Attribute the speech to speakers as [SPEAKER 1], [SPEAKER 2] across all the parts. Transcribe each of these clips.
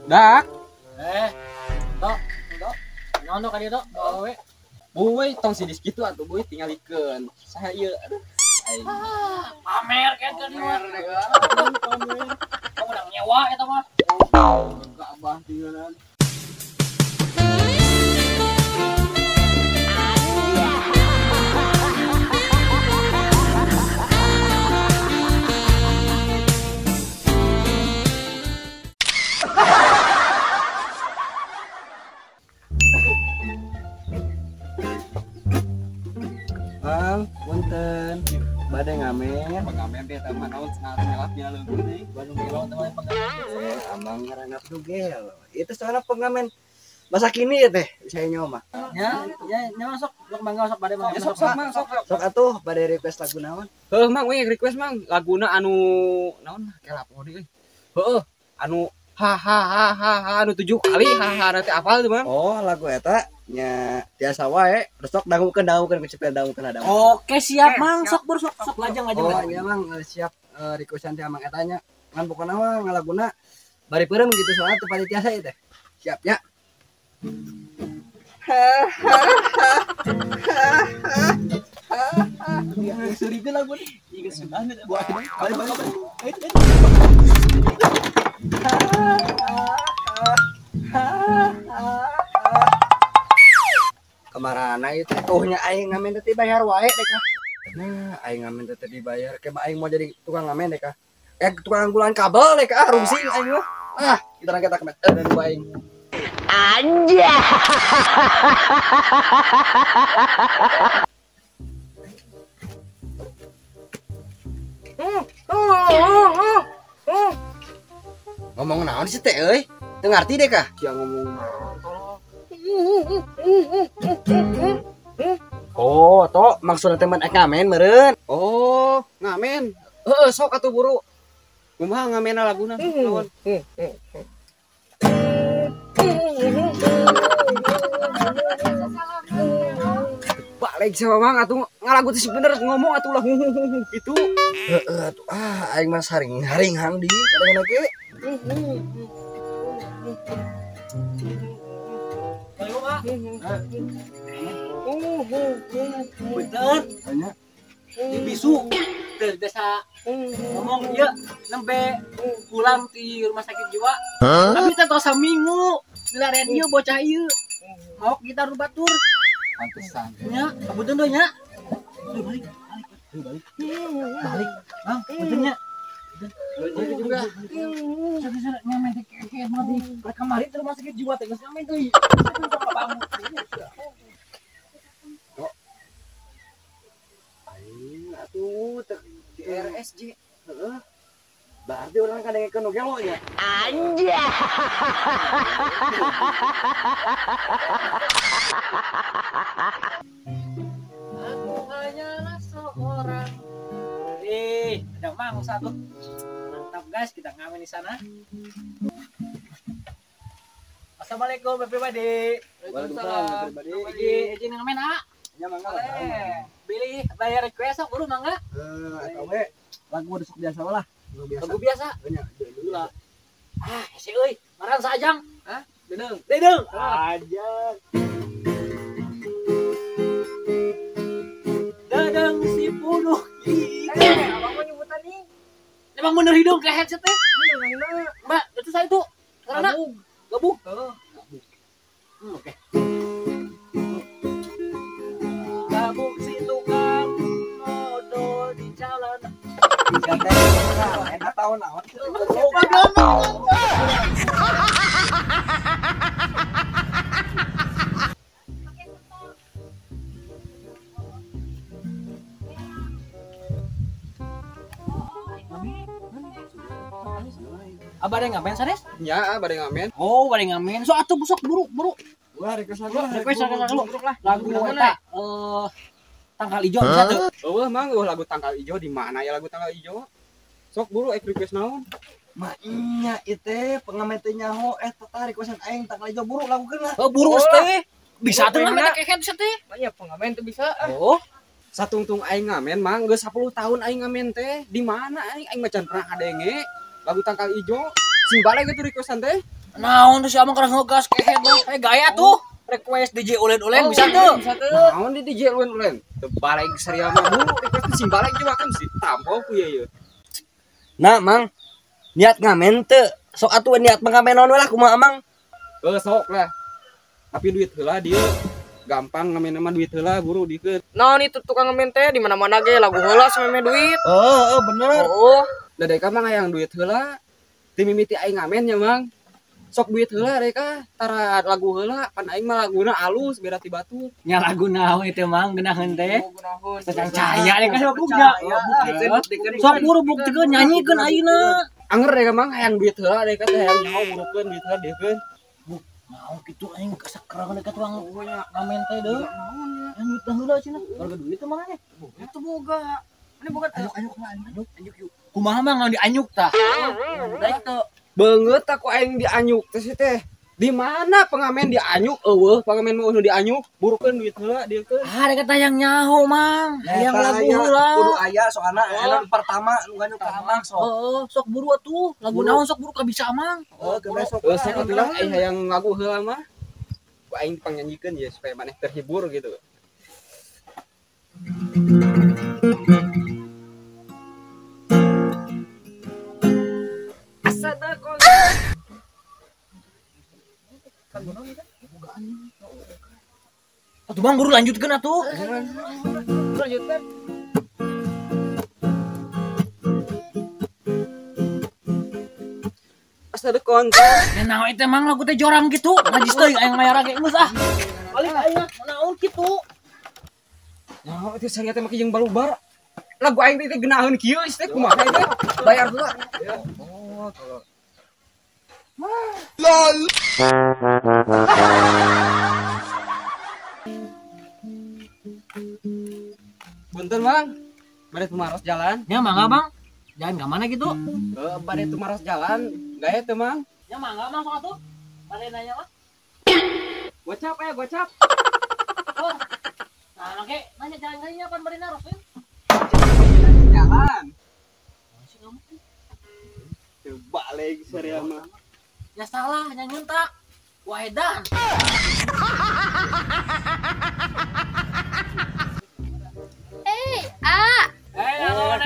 [SPEAKER 1] Dak.
[SPEAKER 2] Tok, nyono ka dieu tok, bawa we.
[SPEAKER 1] Boy, tong sinis kitu atuh boy tingalikeun. Saha ieu? Aduh.
[SPEAKER 2] Pamer kan ka dieu. Pamer. Kamu udah nyewa eta mah.
[SPEAKER 1] Enggak abah tinggalan. Bang, punten. Bade ngamen. Pengamen teh teman naon sangat ngelapnya leuweung deui.
[SPEAKER 2] Bandung Milo teman pengamen.
[SPEAKER 1] Amang ngaranna dugel. Itu soalnya pengamen masa kini ya teh saya nyoma.
[SPEAKER 2] Ya, masuk. Sok mangga sok bade mangga.
[SPEAKER 1] Sok atuh bade request lagu naon?
[SPEAKER 3] Heuh mang we request mang laguna anu naon kelap deui euy. Heuh anu ha anu 7 kali ha nanti apal tuh mang.
[SPEAKER 1] Oh, lagu eta nya tiasa wae. Terus sok dangukeun kucepet dangukeun ada.
[SPEAKER 2] Oke, siap mang. Sok lajang.
[SPEAKER 1] Oh, iya mang siap requestan teh amang eta nya. Kan pokona mah ngalaguna bari peureum gitu soalnya teu pati tiasa ieu teh. Siap nya.
[SPEAKER 2] Suri ke lagu nih. Ieu sudah buat.
[SPEAKER 1] Kemarana itu tuhnya aing ngamen teh bayar wae deh kah. Nah, aing ngamen teh dibayar ke aing mau jadi tukang ngamen deh kah. Tukang bulan kabel deh kah, rumsing aing mah. Ah, kita kemet dan gua aing.
[SPEAKER 4] Anja.
[SPEAKER 1] Ngomong naon sih teh euy? Teu ngarti deh kah?
[SPEAKER 3] Sia ngomong naon.
[SPEAKER 1] Oh, toh maksudna teman ek ngamen meureun.
[SPEAKER 3] Oh, ngamen. Heuh sok atuh buru. Kumaha ngamena laguna naon? Balik sama mang atuh ngalagu teh bener ngomong atuh lah gitu.
[SPEAKER 1] Heeh atuh aing mah haring hang di kadang-kadang ge.
[SPEAKER 2] Ayo, Pak. Bener.
[SPEAKER 1] Tanya.
[SPEAKER 2] Di bisu teu biasa ngomong ieu nembe pulang di rumah sakit jiwa. Tapi teh tos saminggu bila radio bocah ieu. Mau kita rubatur.
[SPEAKER 1] Pantesan.
[SPEAKER 2] Nya, kebetulan deui nya. Balik. Bang, betul nya.
[SPEAKER 1] Betul juga.
[SPEAKER 2] Sada-sada nyamen teh kayak mah di kamari di rumah sakit jiwa teh geus nyamen deui.
[SPEAKER 1] Atuh di RSJ. Heeh. Berarti orang kadang ke nogelo nya.
[SPEAKER 4] Anja.
[SPEAKER 2] Aku hanyalah seorang. Ada mang satu. Mantap guys, kita ngamen di sana. Assalamualaikum everybody.
[SPEAKER 1] Waalaikumsalam everybody.
[SPEAKER 2] Izin ngamen ah.
[SPEAKER 1] Nya mangga.
[SPEAKER 2] Pilih bayar request sok buru mangga.
[SPEAKER 1] Eta we lagu desuk biasa lah.
[SPEAKER 2] Lagu biasa.
[SPEAKER 1] Nya dulu lah.
[SPEAKER 2] Si euy, ngaran saajang.
[SPEAKER 1] Hah? Dedeung.
[SPEAKER 2] Ajang. Dadang si puluh.
[SPEAKER 1] Abang mau nyebutan nih.
[SPEAKER 2] Emang bener hidung ke headset teh? Mbak, itu saya tuh. Karena gabung. Oke. Gabung si tukang modal di jalan.
[SPEAKER 1] Enak tahun naon.
[SPEAKER 2] Abah ada ngamen sanes?
[SPEAKER 3] Ya, bade ngamen.
[SPEAKER 2] Oh, ada ngamen. So atuh busuk buru.
[SPEAKER 1] Wah, request
[SPEAKER 2] Request lagu. Lagu eta tanggal ijo bisa tuh.
[SPEAKER 3] Eueuh mang lagu tanggal ijo di mana ya lagu tanggal ijo? Sok buru request naon?
[SPEAKER 1] Maknya itu pengamen teh nyaho eta requestan aing tanggal ijo buru lagukeun lah.
[SPEAKER 2] Oh, buru teh. Bisa tuh ngamen kayak headset teh.
[SPEAKER 3] Banyak pengamen tuh bisa.
[SPEAKER 2] Oh.
[SPEAKER 3] satungtung aing ngamen mang geus 10 tahun aing ngamen teh. Di mana aing macan pernah adenge lagu tangkal ijo. Sing balik gitu requestan teh.
[SPEAKER 2] Naon tuh si Amang kerang ngegas kehe mah. Gaya tuh. Request DJ ulen-ulen bisa tuh.
[SPEAKER 3] Naon di DJ ulen-ulen. Teu balik serial mah dulu request sing balik juga kan si tampo ku ya.
[SPEAKER 1] Nah, Mang. Niat ngamen teu. Sok atuh niat pengamen naon we lah kumaha Mang.
[SPEAKER 3] Sok lah. Tapi duit heula dia gampang ngamen mah duit heula buru dikeun.
[SPEAKER 2] Naon itu tukang ngemen teh di mana-mana ge lagu heula sameme duit.
[SPEAKER 1] Bener.
[SPEAKER 2] Oh.
[SPEAKER 3] Dadeka mah hayang duit heula. Ti mimiti aing ngamen nya Mang. Sok duit heula reka tara lagu heula pan aing mah laguna alus beda ti batur.
[SPEAKER 2] Nya lagu naon itu Mang geunaheun teh. Secang cahaya deh kan buknya. Sok buru buktikeun nyanyikeun ayeuna.
[SPEAKER 3] Anger reka Mang hayang duit heula reka teh hayang nyaho burukeun duit heula deukeun.
[SPEAKER 2] Mau gitu aing kesekerang dekat tukang ngamen teh deui. Anyuk heula cenah. Warga duit teh mana? Itu boga. Ini boga anyuk yuk. Kumaha Mang ngan dianyuk tah? Da itu.
[SPEAKER 3] Beungeut aku aing dianyuk teh teh. Di mana pengamen dianyuk eueuh pengamen mah dianyuk burukeun duit heula deukeun.
[SPEAKER 2] Ah dekat tayang nyaho Mang. Hayang lagu heula.
[SPEAKER 1] Kudu aya soalna aya pertama nu nganyuk ka Amang sok.
[SPEAKER 2] Heeh, sok buru atuh. Lagu naon sok buru kabisa Mang.
[SPEAKER 1] Besok
[SPEAKER 3] Sok atuh aing hayang lagu heula mah. Ku aing panyanjikeun ya supaya maneh terhibur gitu.
[SPEAKER 2] Atuh Bang buru lanjutkeun atuh.
[SPEAKER 3] Lanjutkan. Asa konten.
[SPEAKER 2] Nah itu emang lagu teh jorang gitu. Ngajis teh aya mayar ge geus ah. Balik ayeuna naon kitu.
[SPEAKER 3] Nah, itu saya teh make jeung balubar. Lagu aing teh geunaheun kieu teh kumaha teh? Bayar heula. Oh, kalau Punten Bang. Bade tumaros jalan.
[SPEAKER 2] Nya mangga Bang. Jalan ka mana gitu?
[SPEAKER 3] Bade tumaros jalan. Gaya teu Mang.
[SPEAKER 2] Nya mangga Bang sok atuh. Bade nanya mah.
[SPEAKER 3] Gocap ya, gocap.
[SPEAKER 2] Oh. Nah, make nanya jalan kalinya pan bade naros we.
[SPEAKER 3] Jalan.
[SPEAKER 2] Masih kamu.
[SPEAKER 3] Teu balik serial mah.
[SPEAKER 2] Ya salah nya nyuntak. Waedan.
[SPEAKER 3] Halo,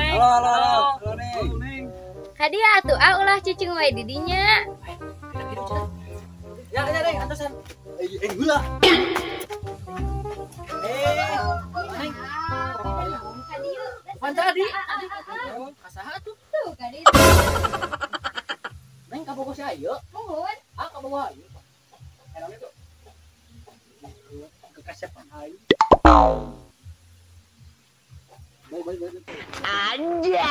[SPEAKER 3] Neng.
[SPEAKER 5] Hadia atuh ulah cicing wae di dinya.
[SPEAKER 2] Ya Neng atusan.
[SPEAKER 3] Gula.
[SPEAKER 2] Neng.
[SPEAKER 5] Hadia.
[SPEAKER 2] Pan tadi. Kasaha tuh?
[SPEAKER 5] Tuh ka dieu.
[SPEAKER 2] Neng ka bogo si ayeuna.
[SPEAKER 5] Muhun.
[SPEAKER 2] Ah ka bogo ayeuna. Helm itu. Kekasihan ayu.
[SPEAKER 4] Aja.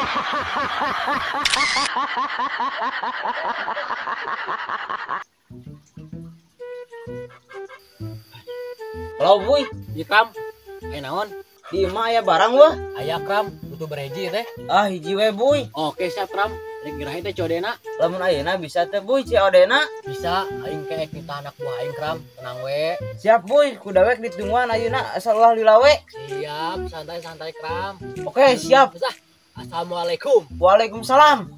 [SPEAKER 2] Halo Boy, di Kram. Naon?
[SPEAKER 6] Di imah aya barang wah.
[SPEAKER 2] Aya Kram, butuh bereji teh.
[SPEAKER 6] Ah hiji we Boy.
[SPEAKER 2] Oke, siap Kram. Rek gerahe teh codena.
[SPEAKER 6] Lamun ayeuna bisa teh Boy Ciodena.
[SPEAKER 2] Bisa aing keek kita anak buah aing Kram. Tenang we.
[SPEAKER 6] Siap Boy, kudawek ditungguan ayeuna asal ulah dilawe.
[SPEAKER 2] Siap, santai-santai Kram.
[SPEAKER 6] Oke, siap.
[SPEAKER 2] Besah. Assalamualaikum.
[SPEAKER 6] Waalaikumsalam.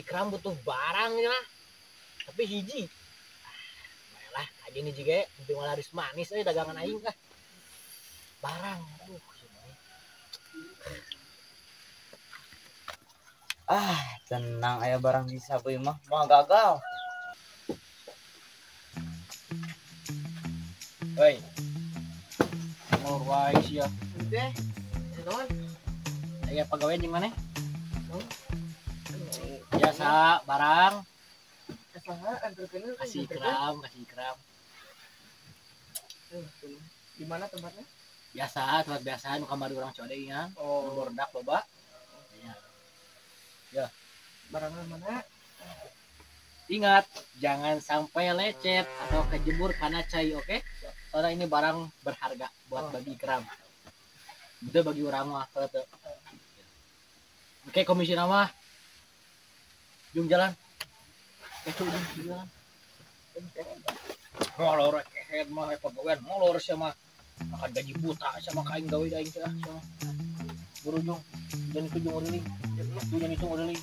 [SPEAKER 2] Kram butuh barang ya. Tapi hiji. Baiklah, aja nih juga penting laris manis dagangan aing kah. Barang. Aduh,
[SPEAKER 6] Tenang aya barang bisa Boy mah mau gagal.
[SPEAKER 2] Hei. Mau wae sia. Teh. Naon? Aya pagawe jeung maneh? Biasa barang. Kasih Kram.
[SPEAKER 1] Di mana tempatnya?
[SPEAKER 2] Biasa, tempat biasa nu kamari urang code ya. Nomor dak loba. Ya.
[SPEAKER 1] Barangnya mana?
[SPEAKER 2] Ingat, jangan sampai lecet atau kejebur karena cai, oke? Soalnya ini barang berharga buat bagi Kram. Itu bagi orang mah kalau tuh. Oke, komisi nama. Jung jalan. Jung jalan. Molor kehead mah pegawai molor sih mah. akan gaji buta sama kain gawe aing teh sama buru jong dan itu jong udah nih dan itu udah nih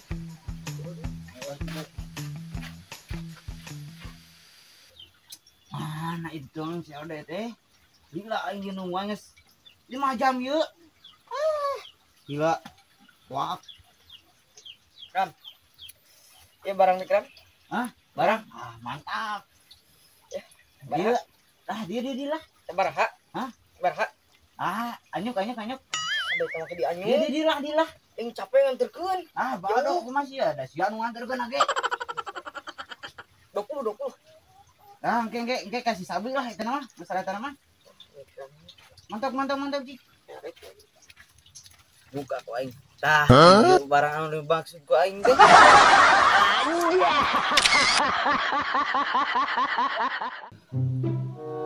[SPEAKER 6] Nah itu dong si Ode teh. Gila aing nungguan geus 5 jam yeuh. Gila. Wah,
[SPEAKER 2] ya barang nih kan
[SPEAKER 6] barang. Mantap. Dia dia lah.
[SPEAKER 2] baraha
[SPEAKER 6] Hah?
[SPEAKER 2] baraha
[SPEAKER 6] Anyuk.
[SPEAKER 2] aduh kalau ke di anyu
[SPEAKER 6] Dia lah.
[SPEAKER 2] yang capek nganterkeun
[SPEAKER 6] Baru aku masih ada si anu nganterkeun age.
[SPEAKER 2] 20
[SPEAKER 6] Engke kasih sabi lah eta mah, masalah eta mah. Mantap Ci.
[SPEAKER 2] buka ku aing tah barang anu dimaksud ku aing teh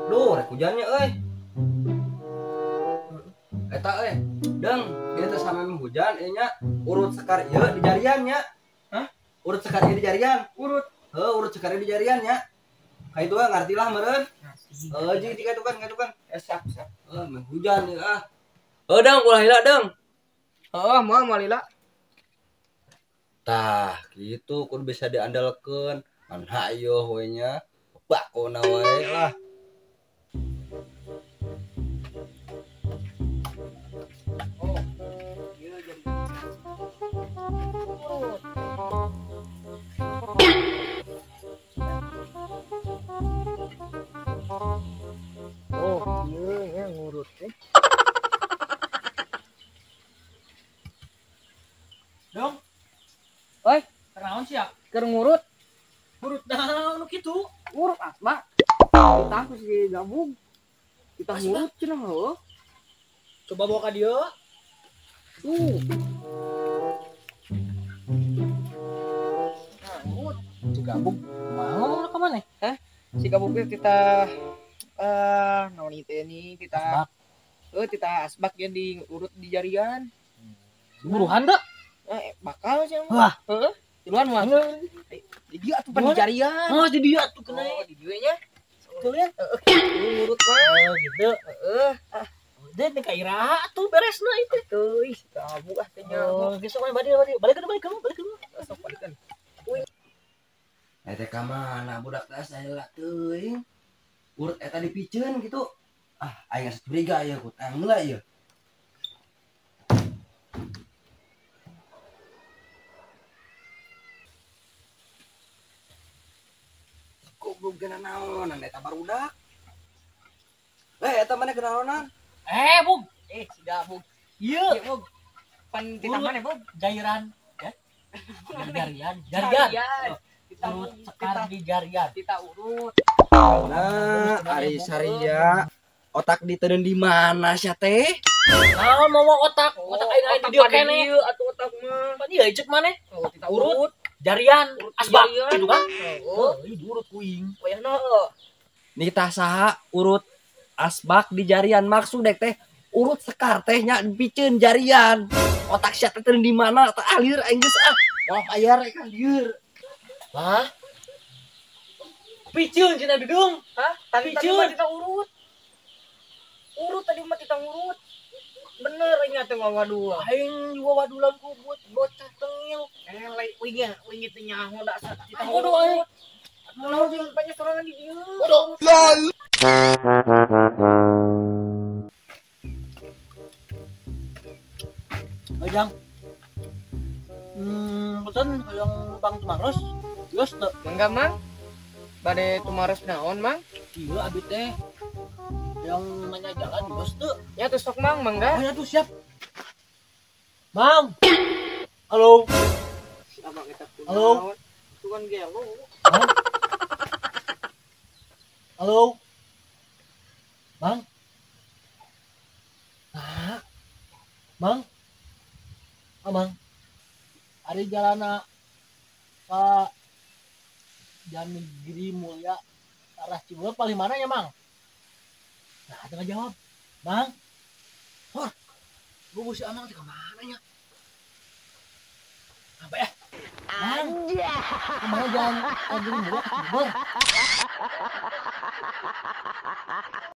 [SPEAKER 1] Duh, rek hujannya euy. Eta euy, deng, dia teh sampe hujan ieu nya urut sekar ieu di jarian nya. Hah? Urut sekar ieu di jarian. Urut sekar ieu di jarian nya. Ka itu ngarti lah meureun. Jeung ti katukan.
[SPEAKER 2] siap
[SPEAKER 1] Meh hujan ieu ah. Deng, ulah heula deng.
[SPEAKER 2] mau lila
[SPEAKER 1] Tah, gitu kudu bisa diandalkeun. Man hayo we nya. Bakona wae lah.
[SPEAKER 2] iya ngurut teh
[SPEAKER 3] Dong.
[SPEAKER 2] Oi,
[SPEAKER 3] Kenaon sih ya?
[SPEAKER 2] keur ngurut
[SPEAKER 3] Urut naon kitu?
[SPEAKER 2] ngurut asma kita aku si gabung kita ngurut cenah heuh
[SPEAKER 3] Coba bawa ka dieu.
[SPEAKER 2] tuh ngurut
[SPEAKER 3] Si gabung. Mau ka mana?
[SPEAKER 2] si gabung teh kita naon itu nih kita kita asbak ya di urut di jarian
[SPEAKER 3] Buruhan dah.
[SPEAKER 2] bakal sih
[SPEAKER 3] Wah.
[SPEAKER 2] heeh duluan mah di dia atuh pan di jarian
[SPEAKER 3] Oh, jadi dia tuh kena.
[SPEAKER 2] di dieu nya
[SPEAKER 3] Tuh ya.
[SPEAKER 2] ngurut mah
[SPEAKER 3] Oh, gitu. Udah nih ka iraha tuh beresna itu.
[SPEAKER 2] teuy gabung ah teh nya
[SPEAKER 3] Oh, geus balik ke lu.
[SPEAKER 2] sok balikan
[SPEAKER 1] Eta ka mana budak teh saheula teuing. Urut eta dipikeun gitu. Aing geus briga ieu ku tang heula ieu. Goblok geuna naonan eta barudak. Eta mana kenaonan?
[SPEAKER 3] Bung.
[SPEAKER 2] si gabung
[SPEAKER 3] Iya.
[SPEAKER 2] ieu Bung pan kita mana Bung
[SPEAKER 3] Jairan, ya. Jarian.
[SPEAKER 2] kita
[SPEAKER 3] Urut sekar di jarian.
[SPEAKER 2] kita urut
[SPEAKER 1] Nah, ari saria otak diteun di mana sia teh?
[SPEAKER 3] Naon mau otak aing di dieu kene.
[SPEAKER 2] atuh otak mah
[SPEAKER 3] Pan ieu cek maneh.
[SPEAKER 2] oh kita
[SPEAKER 3] Urut jarian asbak
[SPEAKER 2] jarian.
[SPEAKER 3] gitu kan.
[SPEAKER 2] oh
[SPEAKER 3] Urut kuing.
[SPEAKER 2] wayahna
[SPEAKER 1] Nita saha urut asbak di jarian maksud dek teh urut sekar teh nya dipikeun jarian. Otak sia teh teu di mana teh alir aing geus Wah aya rek lieur.
[SPEAKER 3] Lah. Piceun cenah dudung.
[SPEAKER 2] hah tadi
[SPEAKER 3] Piceun.
[SPEAKER 2] mah kita urut tadi mah kita ngurut bener nya teh waduh
[SPEAKER 3] Aing juga wadulan ku
[SPEAKER 2] bocah tengil elek wingi teh nyaho da kita
[SPEAKER 3] Waduh, aing.
[SPEAKER 2] mau jeung panyesorangan di dieu
[SPEAKER 3] Ojang. Pesan yang Bang Tumaros. Geus teu.
[SPEAKER 2] mangga mang bade tumaros naon mang
[SPEAKER 3] Ieu abi teh yang nanya jalan geus teu.
[SPEAKER 2] ya tuh sok mang mangga
[SPEAKER 3] Oh ya tuh siap. Bang. Halo.
[SPEAKER 2] abang kita
[SPEAKER 3] Halo.
[SPEAKER 2] itu kan gelo
[SPEAKER 3] Bang. Halo. Bang. Bang. Bang. Ari jalana ka Jalan Negeri Mulia arah Cibulan paling mana ya, Mang? Nah, ada jawab. Bang. Wah. Gua si Amang ke mana ya? Apa ya?
[SPEAKER 4] Anjay.
[SPEAKER 3] Kemana jalan Negeri Mulia? Bang.